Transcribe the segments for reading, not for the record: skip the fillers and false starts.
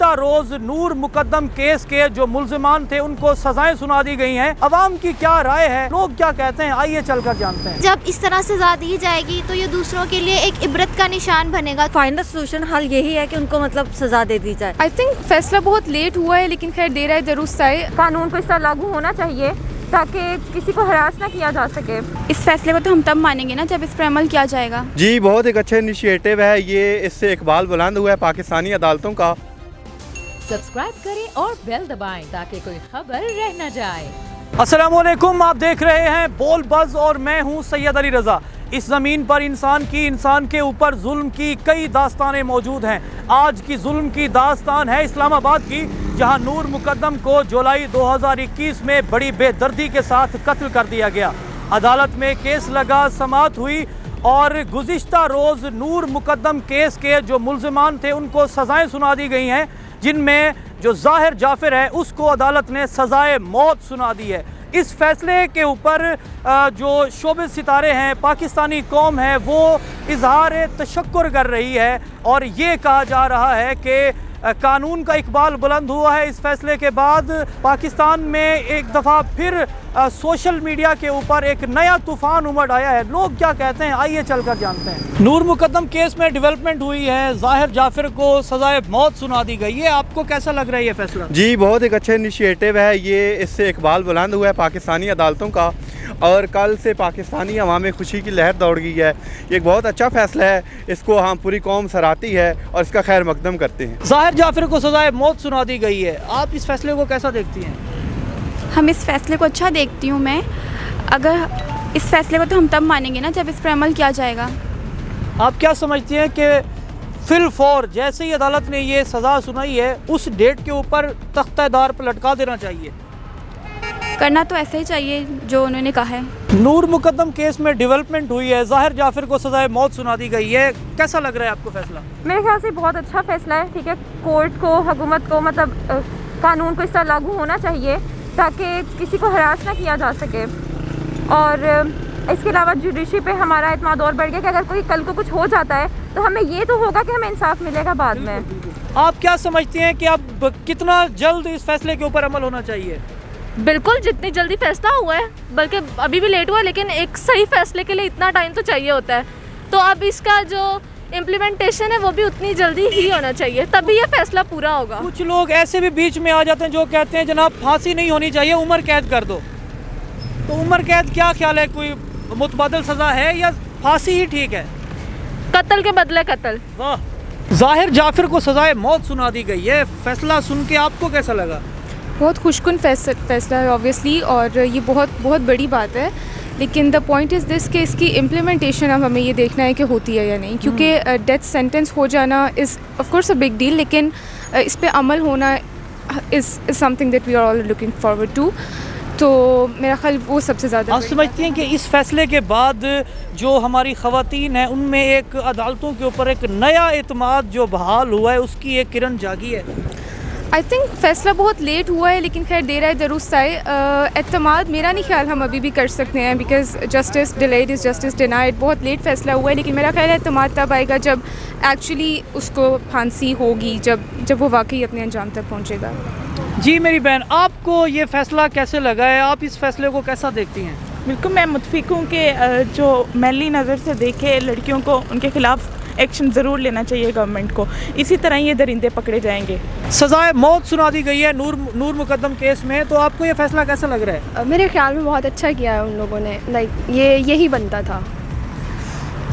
गुज़िश्ता रोज़ नूर Muqaddam case के जो मुल्ज़िमान थे उनको सजाएं सुना दी गई हैं। अवाम की क्या राय है, लोग क्या कहते हैं, आइए चलकर जानते हैं। जब इस तरह सजा दी जाएगी तो ये दूसरों के लिए एक इबरत का निशान बनेगा। फाइनल सोल्यूशन हल यही है कि उनको मतलब सजा दे दी जाए। आई थिंक फैसला बहुत लेट हुआ है, लेकिन खैर देर आए दुरुस्त आए। कानून को इस तरह लागू होना चाहिए ताकि किसी को हरास ना किया जा सके। इस फैसले को तो हम तब मानेंगे ना जब इस पर अमल किया जाएगा। जी बहुत एक अच्छा इनिशिएटिव है ये, इससे इकबाल बुलंद हुआ है पाकिस्तानी अदालतों का। सब्सक्राइब करें और बेल दबाएं ताकि कोई खबर रह न जाए। अस्सलामुअलैकुम, आप देख रहे हैं बोल बज़ और मैं हूं सैयद अली रज़ा। इस ज़मीन पर इंसान के ऊपर जुल्म की कई दास्तानें मौजूद हैं। आज की जुल्म की दास्तान है इस्लामाबाद की, जहां नूर मुकद्दम को जुलाई 2021 में बड़ी बेदर्दी के साथ कत्ल कर दिया गया। अदालत में केस लगा, समाअत हुई और गुज़िश्ता रोज़ नूर मुकद्दम केस के जो मुल्ज़िमान थे उनको सज़ाएं सुना दी गई हैं, जिनमें जो ज़ाहिर जाफ़िर है उसको अदालत ने सज़ाए मौत सुना दी है। इस फैसले के ऊपर जो शोबे सितारे हैं, पाकिस्तानी कौम है, वो इजहार तशक्कुर कर रही है और ये कहा जा रहा है कि कानून का इकबाल बुलंद हुआ है। इस फैसले के बाद पाकिस्तान में एक दफ़ा फिर सोशल मीडिया के ऊपर एक नया तूफ़ान उमड़ आया है। लोग क्या कहते हैं, आइए चलकर जानते हैं। नूर मुकद्दम केस में डेवलपमेंट हुई है, ज़ाहिर जाफ़िर को सज़ाए मौत सुना दी गई है। आपको कैसा लग रहा है ये फैसला? जी बहुत एक अच्छा इनिशिएटिव है ये, इससे इकबाल बुलंद हुआ है पाकिस्तानी अदालतों का और कल से पाकिस्तानी अवाम में खुशी की लहर दौड़ गई है। ये एक बहुत अच्छा फैसला है, इसको हम पूरी कौम सराहती है और इसका खैर मकदम करते हैं। ज़ाहिर जाफ़िर को सज़ाए मौत सुना दी गई है, आप इस फैसले को कैसा देखती हैं? हम इस फैसले को अच्छा देखती हूँ मैं। अगर इस फैसले को तो हम तब मानेंगे ना जब इस पर अमल किया जाएगा। आप क्या समझती हैं कि फिल फौर जैसे ही अदालत ने ये सज़ा सुनाई है उस डेट के ऊपर तख्तादार पर लटका देना चाहिए? करना तो ऐसा ही चाहिए जो उन्होंने कहा है। नूर मुकद्दम केस में डेवलपमेंट हुई है, ज़ाहिर जाफ़िर को सज़ाए मौत सुना दी गई है, कैसा लग रहा है आपको फैसला? मेरे ख्याल से बहुत अच्छा फैसला है। ठीक है, कोर्ट को, हुकूमत को मतलब कानून को इस तरह लागू होना चाहिए ताकि किसी को हरास ना किया जा सके। और इसके अलावा जुडिशरी पे हमारा एतमाद और बढ़ गया कि अगर कोई कल को कुछ हो जाता है तो हमें ये तो होगा कि हमें इंसाफ मिलेगा बाद में। आप क्या समझते हैं कि अब कितना जल्द इस फैसले के ऊपर अमल होना चाहिए? बिल्कुल, जितनी जल्दी फैसला हुआ है, बल्कि अभी भी लेट हुआ है, लेकिन एक सही फैसले के लिए इतना टाइम तो चाहिए होता है। तो अब इसका जो इम्प्लीमेंटेशन है वो भी उतनी जल्दी ही होना चाहिए, तभी ये फैसला पूरा होगा। कुछ लोग ऐसे भी बीच में आ जाते हैं जो कहते हैं जनाब फांसी नहीं होनी चाहिए, उम्र कैद कर दो। तो उम्र कैद क्या ख्याल है, कोई मुतबादल सज़ा है या फांसी ही ठीक है? कत्ल के बदले कत्ल। वाह। ज़ाहिर जाफ़िर को सज़ाए मौत सुना दी गई है, फैसला सुन के आपको कैसा लगा? बहुत खुशकुन फैसला है ऑब्वियसली, और ये बहुत बड़ी बात है। लेकिन द पॉइंट इज़ दिस कि इसकी इम्प्लीमेंटेशन अब हमें ये देखना है कि होती है या नहीं, क्योंकि डेथ सेंटेंस हो जाना is of course a big deal, लेकिन इस पे अमल होना is something that we are all looking forward to. तो मेरा ख्याल वो सबसे ज़्यादा। आप समझती हैं कि इस फैसले के बाद जो हमारी ख़वातीन हैं उनमें एक अदालतों के ऊपर एक नया एतमाद जो बहाल हुआ है, उसकी एक किरण जागी है? आई थिंक फैसला बहुत लेट हुआ है, लेकिन खैर देर आए दुरुस्त आए। एतमाद मेरा नहीं ख्याल हम अभी भी कर सकते हैं, because justice delayed is justice denied. बहुत लेट फैसला हुआ है, लेकिन मेरा ख्याल है एतमाद तब आएगा जब एक्चुअली उसको फांसी होगी, जब वो वाकई अपने अंजाम तक पहुँचेगा। जी मेरी बहन, आपको ये फ़ैसला कैसे लगा है, आप इस फैसले को कैसा देखती हैं? बिल्कुल मैं मुतफिक हूँ कि जो मैली नज़र से देखे लड़कियों को, उनके ख़िलाफ़ एक्शन ज़रूर लेना चाहिए गवर्नमेंट को। इसी तरह ये दरिंदे पकड़े जाएंगे। सज़ाए मौत सुना दी गई है नूर मुकद्दम केस में, तो आपको ये फैसला कैसा लग रहा है? मेरे ख्याल में बहुत अच्छा किया है उन लोगों ने, यही बनता था।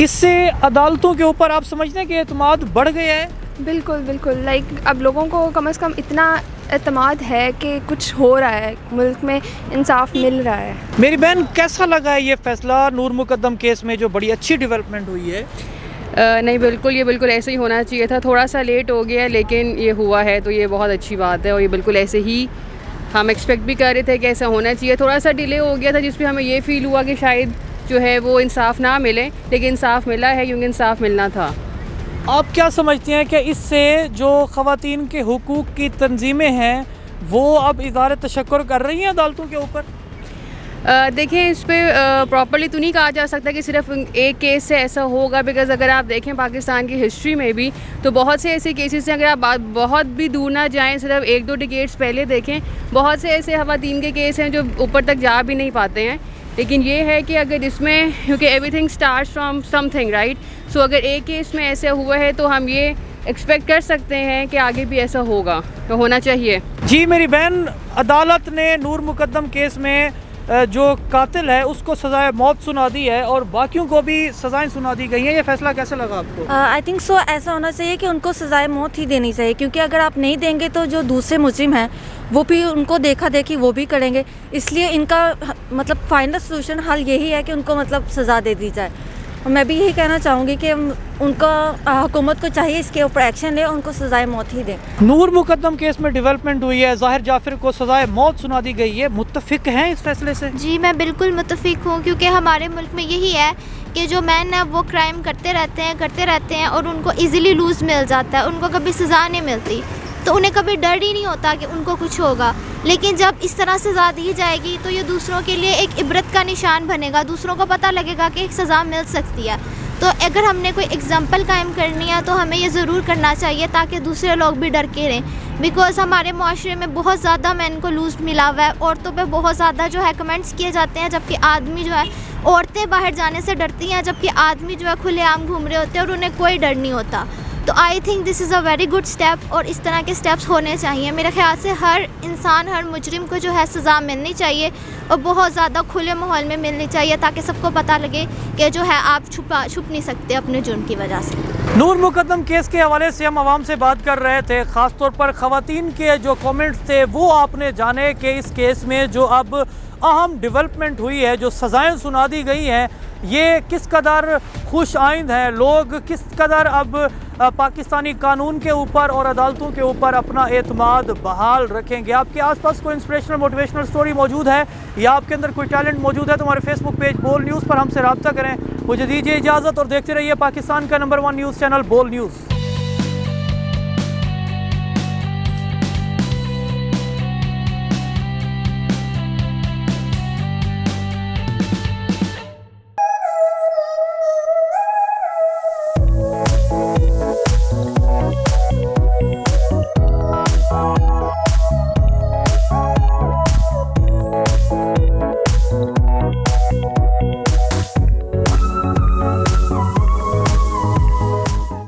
इससे अदालतों के ऊपर आप समझते हैं कि एतमाद बढ़ गया है? बिल्कुल अब लोगों को कम से कम इतना एतमाद है कि कुछ हो रहा है, मुल्क में इंसाफ मिल रहा है। मेरी बहन, कैसा लगा है ये फैसला नूर मुकद्दम केस में जो बड़ी अच्छी डेवलपमेंट हुई है? नहीं ये बिल्कुल ऐसे ही होना चाहिए था। थोड़ा सा लेट हो गया लेकिन ये हुआ है तो ये बहुत अच्छी बात है, और ये बिल्कुल ऐसे ही हम एक्सपेक्ट भी कर रहे थे कि ऐसा होना चाहिए। थोड़ा सा डिले हो गया था जिस पे हमें ये फ़ील हुआ कि शायद जो है वो इंसाफ ना मिले, लेकिन इंसाफ मिला है क्योंकि इंसाफ मिलना था। आप क्या समझती हैं कि इससे जो ख़वातीन के हुकूक़ की तंजीमें हैं वो अब इज़हार तशक्कुर कर रही हैं अदालतों के ऊपर? देखें, इस पर प्रॉपर्ली तो नहीं कहा जा सकता कि सिर्फ एक केस से ऐसा होगा, बिकॉज़ अगर आप देखें पाकिस्तान की हिस्ट्री में भी तो बहुत से ऐसे केसेस हैं। अगर आप बहुत भी दूर ना जाएं, सिर्फ 1-2 डिकेड्स पहले देखें, बहुत से ऐसे ख़वातीन के केस हैं जो ऊपर तक जा भी नहीं पाते हैं। लेकिन ये है कि अगर इसमें, क्योंकि everything starts from something, right, so अगर एक केस में ऐसा हुआ है तो हम ये एक्सपेक्ट कर सकते हैं कि आगे भी ऐसा होगा, तो होना चाहिए। जी मेरी बहन, अदालत ने नूर मुकद्दम केस में जो कातिल है उसको सज़ाए मौत सुना दी है और बाकियों को भी सज़ाएं सुना दी गई हैं। ये फैसला कैसे लगा आपको? आई थिंक सो ऐसा होना चाहिए कि उनको सज़ाए मौत ही देनी चाहिए, क्योंकि अगर आप नहीं देंगे तो जो दूसरे मुजरिम हैं वो भी उनको देखा देखी वो भी करेंगे। इसलिए इनका मतलब फाइनल सोल्यूशन हल यही है कि उनको मतलब सज़ा दे दी जाए। और मैं भी यही कहना चाहूँगी कि उनका हुकूमत को चाहिए इसके ऊपर एक्शन ले, उनको सज़ाए मौत ही दें। नूर मुकद्दम केस में डेवलपमेंट हुई है, ज़ाहिर जाफिर को सज़ाए मौत सुना दी गई है। मुत्तफिक हैं इस फैसले से? जी मैं बिल्कुल मुत्तफिक हूँ, क्योंकि हमारे मुल्क में यही है कि जो मैन है वो क्राइम करते रहते हैं और उनको इजीली लूज़ मिल जाता है, उनको कभी सज़ा नहीं मिलती, तो उन्हें कभी डर ही नहीं होता कि उनको कुछ होगा। लेकिन जब इस तरह सज़ा दी जाएगी तो ये दूसरों के लिए एक इबरत का निशान बनेगा, दूसरों को पता लगेगा कि एक सज़ा मिल सकती है। तो अगर हमने कोई एग्जाम्पल कायम करनी है तो हमें ये ज़रूर करना चाहिए ताकि दूसरे लोग भी डर के रहें। बिकॉज़ हमारे माशरे में बहुत ज़्यादा मैन को लूज़ मिला हुआ है, औरतों पे बहुत ज़्यादा जो है कमेंट्स किए जाते हैं, जबकि आदमी जो है, औरतें बाहर जाने से डरती हैं जबकि आदमी जो है खुलेआम घूम रहे होते हैं और उन्हें कोई डर नहीं होता। तो I think this is a very good step और इस तरह के स्टेप्स होने चाहिए। मेरे ख्याल से हर इंसान, हर मुजरिम को जो है सज़ा मिलनी चाहिए और बहुत ज़्यादा खुले माहौल में मिलनी चाहिए ताकि सबको पता लगे कि जो है आप छुप नहीं सकते अपने जुर्म की वजह से। नूर मुकद्दम केस के हवाले से हम आवाम से बात कर रहे थे, ख़ासतौर पर ख़वातीन के जो कमेंट्स थे वो आपने जाने कि इस केस में जो अब अहम डेवलपमेंट हुई है, जो सज़ाएं सुना दी गई हैं, ये किस कदर खुश आइंद हैं, लोग किस कदर अब पाकिस्तानी कानून के ऊपर और अदालतों के ऊपर अपना एतमाद बहाल रखेंगे। आपके आसपास कोई इंस्पिरेशनल मोटिवेशनल स्टोरी मौजूद है या आपके अंदर कोई टैलेंट मौजूद है तो हमारे फेसबुक पेज बोल न्यूज़ पर हमसे रब्ता करें। मुझे दीजिए इजाज़त और देखते रहिए पाकिस्तान का नंबर 1 न्यूज़ चैनल बोल न्यूज़।